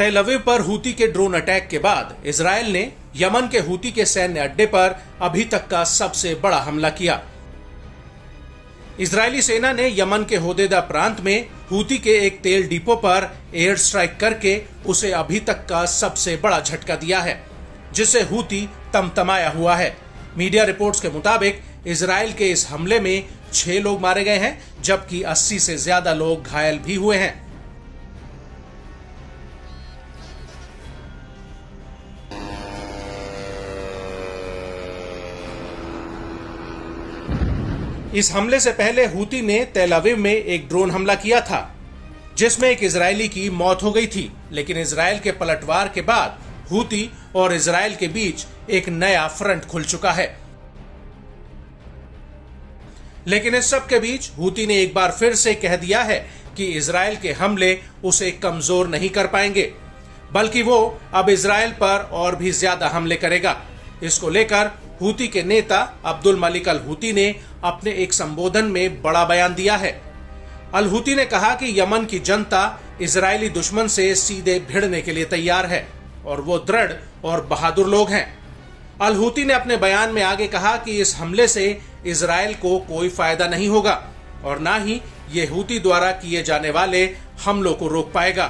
तेल अवीव पर हूती के ड्रोन अटैक के बाद इजराइल ने यमन के हूती के सैन्य अड्डे पर अभी तक का सबसे बड़ा हमला किया। इजरायली सेना ने यमन के होदेदा प्रांत में हूती के एक तेल डिपो पर एयर स्ट्राइक करके उसे अभी तक का सबसे बड़ा झटका दिया है, जिससे हूती तमतमाया हुआ है। मीडिया रिपोर्ट्स के मुताबिक इजराइल के इस हमले में 6 लोग मारे गए हैं, जबकि 80 से ज्यादा लोग घायल भी हुए हैं। इस हमले से पहले हूती ने तेल अवीव में एक ड्रोन हमला किया था, जिसमें एक इजरायली की मौत हो गई थी। लेकिन इजराइल के पलटवार के बाद हूती और इजराइल के बीच एक नया फ्रंट खुल चुका है। लेकिन इस सब के बीच हूती ने एक बार फिर से कह दिया है कि इजराइल के हमले उसे कमजोर नहीं कर पाएंगे, बल्कि वो अब इजराइल पर और भी ज्यादा हमले करेगा। इसको लेकर हूती के नेता अब्दुल मलिक अल हूती ने अपने एक संबोधन में बड़ा बयान दिया है। अल हूती ने कहा कि यमन की जनता इजरायली दुश्मन से सीधे भिड़ने के लिए तैयार है और वो दृढ़ और बहादुर लोग हैं। अल हूती ने अपने बयान में आगे कहा कि इस हमले से इजराइल को कोई फायदा नहीं होगा और ना ही ये हूती द्वारा किए जाने वाले हमलों को रोक पाएगा।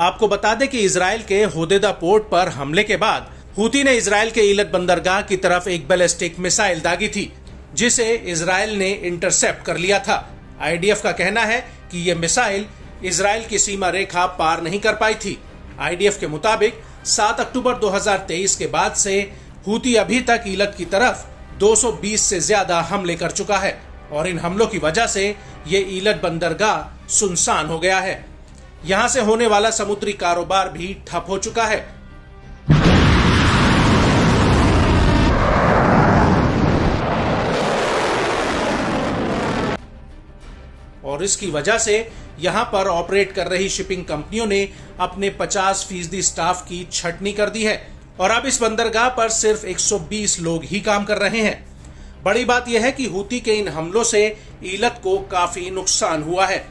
आपको बता दें कि इजराइल के होदेदा पोर्ट पर हमले के बाद हूती ने इजराइल के ईलत बंदरगाह की तरफ एक बैलिस्टिक मिसाइल दागी थी, जिसे इजराइल ने इंटरसेप्ट कर लिया था। आईडीएफ का कहना है कि यह मिसाइल इजराइल की सीमा रेखा पार नहीं कर पाई थी। आईडीएफ के मुताबिक 7 अक्टूबर 2023 के बाद से हूती अभी तक ईलत की तरफ 220 से ज्यादा हमले कर चुका है और इन हमलों की वजह से ये ईलत बंदरगाह सुनसान हो गया है। यहां से होने वाला समुद्री कारोबार भी ठप हो चुका है। और इसकी वजह से यहां पर ऑपरेट कर रही शिपिंग कंपनियों ने अपने 50% स्टाफ की छटनी कर दी है और अब इस बंदरगाह पर सिर्फ 120 लोग ही काम कर रहे हैं। बड़ी बात यह है कि हूती के इन हमलों से ईलत को काफी नुकसान हुआ है।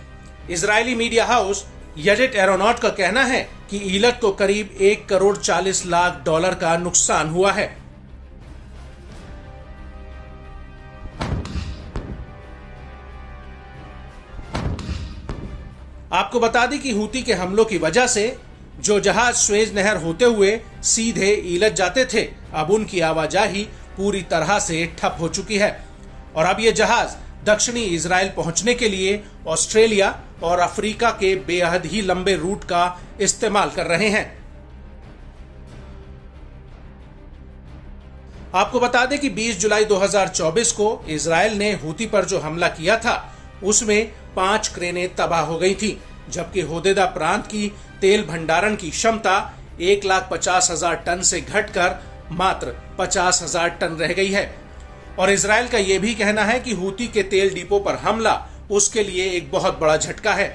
इजरायली मीडिया हाउस यजेट एरोनॉट का कहना है कि ईलत को करीब 1 करोड़ 40 लाख डॉलर का नुकसान हुआ है। आपको बता दें कि हूती के हमलों की वजह से जो जहाज स्वेज नहर होते हुए सीधे ईलत जाते थे, अब उनकी आवाजाही पूरी तरह से ठप हो चुकी है और अब ये जहाज दक्षिणी इजराइल पहुंचने के लिए ऑस्ट्रेलिया और अफ्रीका के बेहद ही लंबे रूट का इस्तेमाल कर रहे हैं। आपको बता दें कि 20 जुलाई 2024 को इजराइल ने हूती पर जो हमला किया था, उसमें 5 क्रेनें तबाह हो गई थी, जबकि होदेदा प्रांत की तेल भंडारण की क्षमता 1,50,000 टन से घटकर मात्र 50,000 टन रह गई है। और इजराइल का यह भी कहना है कि हूती के तेल डिपो पर हमला उसके लिए एक बहुत बड़ा झटका है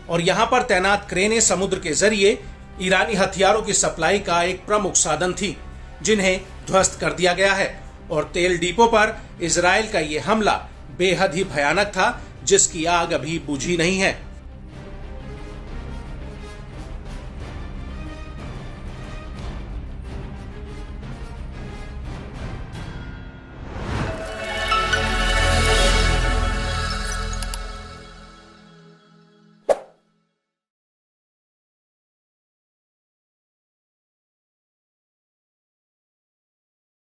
और यहां पर तैनात क्रेनें समुद्र के जरिए ईरानी हथियारों की सप्लाई का एक प्रमुख साधन थी, जिन्हें ध्वस्त कर दिया गया है। और तेल डिपो पर इजराइल का यह हमला बेहद ही भयानक था, जिसकी आग अभी बुझी नहीं है।